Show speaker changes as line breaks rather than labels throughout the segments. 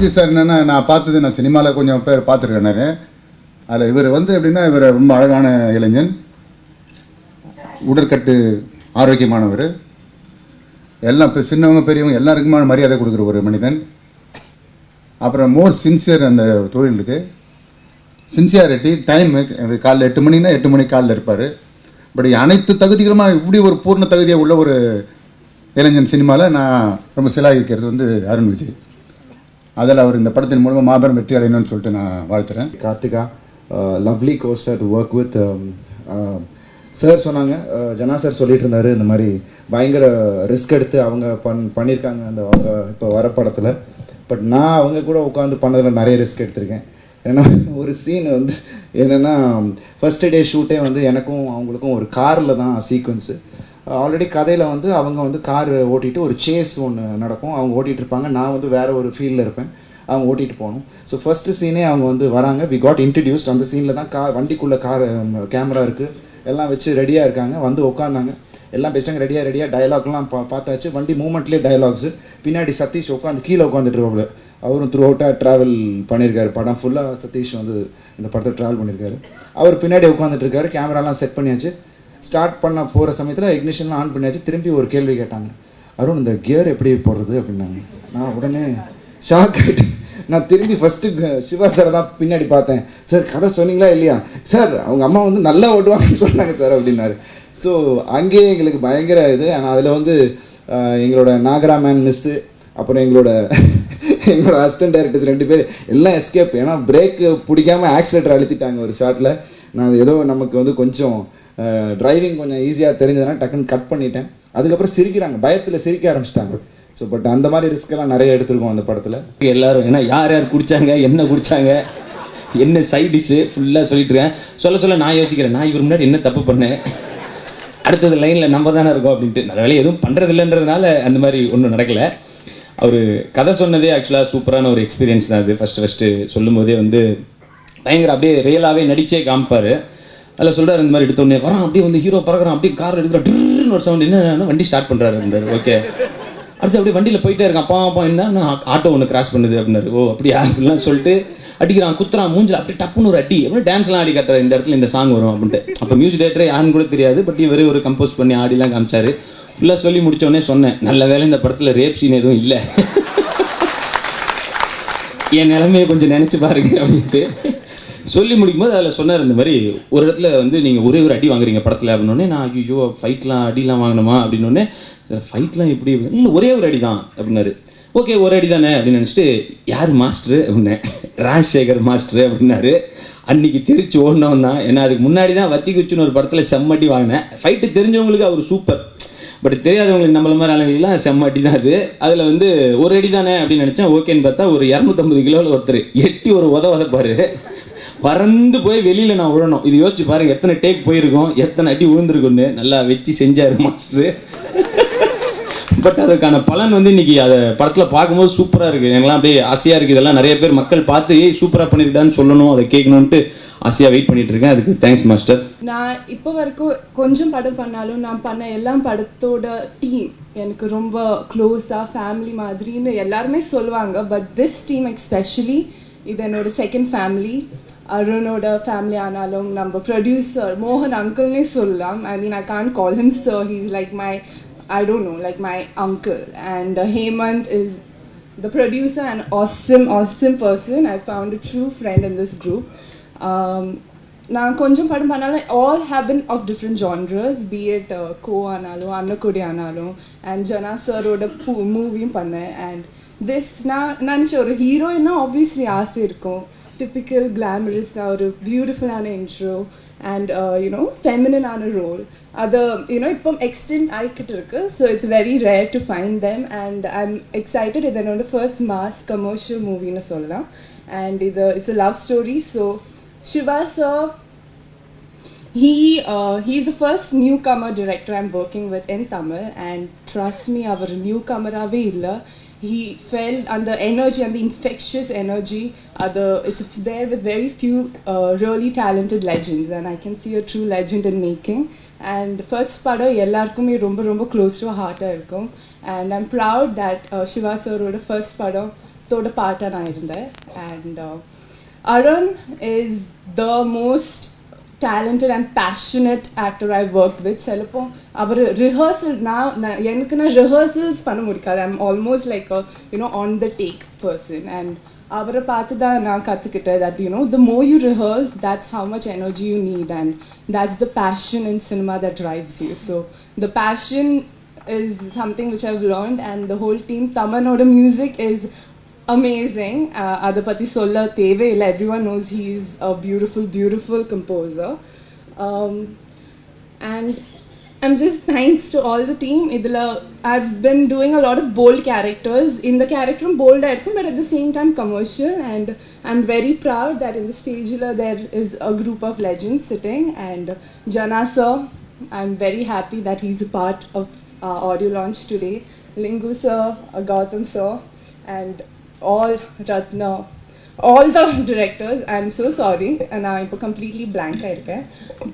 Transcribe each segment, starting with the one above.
Raji sir என்னென்னா நான் பார்த்தது, நான் சினிமாவில் கொஞ்சம் பேர் பார்த்துருக்கேன் நிறைய. அதில் இவர் எப்படின்னா, இவர் ரொம்ப அழகான இளைஞன், உடற்கட்டு ஆரோக்கியமானவர், எல்லாம் இப்போ சின்னவங்க பெரியவங்க எல்லாருக்குமான மரியாதை கொடுக்குற ஒரு மனிதன். அப்புறம் மோர் சின்சியர் அந்த தொழிலுக்கு, சின்சியாரிட்டி, டைமு. காலைல 8 மணின்னா 8 மணிக்கு காலில் இருப்பார். பட் அனைத்து தகுதிகளுமா இப்படி ஒரு பூர்ண தகுதியாக உள்ள ஒரு இளைஞன் சினிமாவில் நான் ரொம்ப சிலாகிக்கிறது அருண் விஜய். அதில் அவர் இந்த படத்தின் மூலமாக மாபெரும் வெற்றி அடையணும்னு சொல்லிட்டு நான் வாழ்த்துறேன்.
Karthika, lovely costar to work with. Sir சொன்னாங்க, ஜனா சார் சொல்லிட்டு இருந்தார், இந்த மாதிரி பயங்கர ரிஸ்க் எடுத்து அவங்க பண்ணியிருக்காங்க அந்த அவங்க இப்போ வர படத்தில். பட் நான் அவங்க கூட உட்காந்து பண்ணதில் நிறைய ரிஸ்க் எடுத்திருக்கேன். ஏன்னா ஒரு சீன் என்னென்னா, ஃபர்ஸ்ட் டே ஷூட்டே எனக்கும் அவங்களுக்கும் ஒரு காரில் தான் சீக்வன்ஸு. ஆல்ரெடி கதையில் அவங்க கார் ஓட்டிகிட்டு ஒரு சேஸ் ஒன்று நடக்கும், அவங்க ஓட்டிகிட்டு இருப்பாங்க, நான் வேறு ஒரு ஃபீல்டில் இருப்பேன், அவங்க ஓட்டிகிட்டு போகணும். ஸோ ஃபஸ்ட்டு சீனே அவங்க வராங்க, வி காட் இன்ட்ரடியூஸ்ட். அந்த சீனில் தான் வண்டிக்குள்ளே கேமரா இருக்குது, எல்லாம் வச்சு ரெடியாக இருக்காங்க, உட்காந்தாங்க, எல்லாம் பேசிட்டாங்க, ரெடியாக டயலாக்லாம் பார்த்தாச்சு. வண்டி மூமெண்ட்லேயே டயலாக்ஸு. பின்னாடி சதீஷ் கீழே உட்காந்துட்டு இருப்பாப்புல. அவரும் த்ரூ அவுட்டாக ட்ராவல் பண்ணியிருக்காரு, படம் ஃபுல்லாக சதீஷ் இந்த படத்தை ட்ராவல் பண்ணியிருக்காரு. அவர் பின்னாடி உட்காந்துட்டு இருக்காரு, கேமராலாம் செட் பண்ணியாச்சு. ஸ்டார்ட் பண்ண போகிற சமயத்தில் இக்னிஷன்லாம் ஆன் பண்ணியாச்சு. திரும்பி ஒரு கேள்வி கேட்டாங்க, அருண் இந்த கியர் எப்படி போடுறது அப்படின்னாங்க. நான் உடனே ஷாக் ஆகிட்டேன். நான் திரும்பி ஃபஸ்ட்டு சிவா சாரை தான் பின்னாடி பார்த்தேன். சார் கதை சொன்னீங்களா இல்லையா? சார் அவங்க அம்மா நல்லா ஓட்டுவாங்கன்னு சொன்னாங்க சார் அப்படின்னாரு. ஸோ அங்கேயே எங்களுக்கு பயங்கர இது. ஆனால் அதில் எங்களோட நாகராமன் மிஸ்ஸு, அப்புறம் எங்களோட அசிஸ்டன்ட் டைரக்டர்ஸ் 2 பேர் எல்லாம் எஸ்கேப். ஏன்னா பிரேக்கு பிடிக்காமல் ஆக்சிலேட்டர் அழுத்திட்டாங்க ஒரு ஷாட்டில். நான் ஏதோ நமக்கு கொஞ்சம் டிரைவிங் கொஞ்சம் ஈஸியாக தெரிஞ்சதுன்னா டக்குன்னு கட் பண்ணிட்டேன். அதுக்கப்புறம் சிரிக்கிறாங்க, பயத்தில் சிரிக்க ஆரம்பிச்சிட்டாங்க. ஸோ பட் அந்த மாதிரி ரிஸ்க்கெல்லாம் நிறைய எடுத்துருக்கோம் அந்த படத்தில்.
எல்லாரும் ஏன்னா யார் குடித்தாங்க, என்ன குடித்தாங்க, என்ன சைட் டிஷ்ஷு ஃபுல்லாக சொல்லிட்டு இருக்கேன். சொல்ல நான் யோசிக்கிறேன், நான் இவர் முன்னாடி என்ன தப்பு பண்ணேன், அடுத்தது லைனில் நம்ம தானே இருக்கோம் அப்படின்ட்டு. நல்ல வேலை எதுவும் பண்ணுறதில்லைன்றதுனால அந்த மாதிரி ஒன்றும் நடக்கலை. அவர் கதை சொன்னதே ஆக்சுவலாக சூப்பரான ஒரு எக்ஸ்பீரியன்ஸ் தான் அது. ஃபஸ்ட்டு சொல்லும்போதே பயங்கர அப்படியே ரியலாகவே நடிச்சே காமிப்பார். அதில் சொல்கிறார், இந்த மாதிரி எடுத்தோடனே வரான், அப்படியே ஹீரோ பறக்கிறான், அப்படியே கார் எடுத்துகிற ஒரு சவுண்ட், என்ன வண்டி ஸ்டார்ட் பண்ணுறாரு அப்படின்றாரு. ஓகே, அடுத்து அப்படியே வண்டியில் போயிட்டே இருக்கான், அப்பா என்ன ஆட்டோ ஒன்று கிராஸ் பண்ணுது அப்படின்னாரு. ஓ அப்படியா அப்படிலாம் சொல்லிட்டு அடிக்கிறான், குத்துறான், மூஞ்சில் அப்படியே டப்புன்னு ஒரு அடி, அப்படின்னு டான்ஸ்லாம் ஆடி காட்டுறாரு, இந்த இடத்துல இந்த சாங் வரும் அப்படின்ட்டு. அப்போ மியூசிக் டேரக்டர் யாருன்னு கூட தெரியாது, பட் இவர் ஒரு கம்போஸ் பண்ணி ஆடிலாம் காமிச்சாரு. ஃபுல்லாக சொல்லி முடித்தோடனே சொன்னேன், நல்ல வேலை இந்த படத்தில் ரேப் சீன் எதுவும் இல்லை, என் நிலைமையை கொஞ்சம் நினச்சி பாருங்க அப்படின்ட்டு சொல்லி முடிக்கும்போது அதில் சொன்னார், இந்த மாதிரி ஒரு இடத்துல நீங்கள் ஒரே ஒரு அடி வாங்குறீங்க படத்தில் அப்படின்னோடனே, நான் ஐயோ ஃபைட்லாம் அடிலாம் வாங்கினோமா அப்படின்னோடனே, ஃபைட்லாம் எப்படி இல்லை ஒரே ஒரு அடி தான் அப்படின்னாரு. ஓகே ஒரு அடி தானே அப்படின்னு நினச்சிட்டு, யார் மாஸ்டரு அப்படின்னேன். ராஜசேகர் மாஸ்டரு அப்படின்னாரு. அன்றைக்கி தெரிச்சு ஓடினவன் தான். ஏன்னா அதுக்கு முன்னாடி தான் வத்தி குச்சின்னு ஒரு படத்தில் செம்மட்டி வாங்கினேன். ஃபைட்டு தெரிஞ்சவங்களுக்கு அவர் சூப்பர், பட் தெரியாதவங்களுக்கு நம்மள மாதிரி ஆளுங்களுக்குலாம் செம்மட்டி தான் அது. அதில் ஒரு அடி தானே அப்படின்னு நினச்சேன். ஓகேன்னு பார்த்தா ஒரு 250 கிலோவில் ஒருத்தர் எட்டி ஒரு உதப்பாரு, பறந்து போய் வெளியில் நான் விழணும். இது யோசிச்சு பாருங்க, எத்தனை டேக் போயிருக்கோம், எத்தனை அடி விழுந்திருக்குன்னு. நல்லா வச்சு செஞ்சார் மாஸ்டரு. பட் அதுக்கான பலன் இன்னைக்கு அதை படத்தில் பார்க்கும்போது சூப்பராக இருக்குது. எனக்குலாம் அப்படியே ஆசையாக இருக்குது. இதெல்லாம் நிறைய பேர் மக்கள் பார்த்து சூப்பராக பண்ணியிருக்கான்னு சொல்லணும், அதை கேட்கணுன்ட்டு ஆசையாக வெயிட் பண்ணிட்டு இருக்கேன். அதுக்கு தேங்க்ஸ் மாஸ்டர்.
நான் இப்போ வரைக்கும் கொஞ்சம் படம் பண்ணாலும் நான் பண்ண எல்லா படத்தோட டீம் எனக்கு ரொம்ப க்ளோஸாக ஃபேமிலி மாதிரின்னு எல்லாருமே சொல்லுவாங்க. பட் திஸ் டீம் எஸ்பெஷலி இது என்னோட செகண்ட் ஃபேமிலி. அருணோட ஃபேமிலி ஆனாலும் நம்ம ப்ரொடியூசர் மோகன் அங்கிள்னே சொல்லலாம். I mean I can't call him sir, he is like my, I don't know, like my uncle. And Hemant is the producer and awesome person. I found a true friend in this group. நான் கொஞ்சம் படம் பண்ணாலும் all have been of different genres, be it கோ ஆனாலும் அன்னக்குடி ஆனாலும் and ஜனா சரோட மூவியும் பண்ணேன். And this நான் நினச்ச ஒரு ஹீரோயின்னா ஆப்வியஸ்லி ஆசை இருக்கும். டிப்பிக்கல் கிளாமரஸாக ஒரு பியூட்டிஃபுல்லான intro and feminine on a role. இப்போ extend ஆகிக்கிட்டு இருக்கு. So it's very rare to find them and I'm excited. இது என்னோட first mass commercial movie னு சொல்லலாம். And it's a love story. So Shiva sir, he's the first newcomer director I'm working with in Tamil, and trust me, our newcomer ave illa. He felt and the energy and the infectious energy it's there with very few really talented legends, and I can see a true legend in making. And first padam ellarkume romba close to heart ah irukum, and I'm proud that Shiva sir oda first padam படத்தோட பார்ட்டாக நான் இருந்தேன். And Arun is the most talented and passionate actor I've worked with. சிலப்போ அவர் rehearsal எனக்கு rehearsals பண்ண முடியாது. I'm almost like on the take person. And அவரை பார்த்து தான் நான் கற்றுக்கிட்டேன் that the more you rehearse, that's how much energy you need, and that's the passion in cinema that drives you. So the passion is something which I've learned, and the whole team, Tamanoda music is amazing. Adapati Solla Teve, everyone knows he's a beautiful composer. And I'm just thanks to all the team. I've been doing a lot of bold characters. In the character bold, but at the same time commercial. And I'm very proud that in the stage there is a group of legends sitting. And Jana sir, I'm very happy that he's a part of our audio launch today. Lingu sir, Gautam sir, and all Ratna, all the directors. I'm so sorry, and I'm completely blank.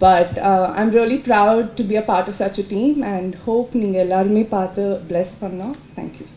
But I'm really proud to be a part of such a team, and hope நீங்க எல்லாருமே பார்த்து bless பண்ணோம். Thank you.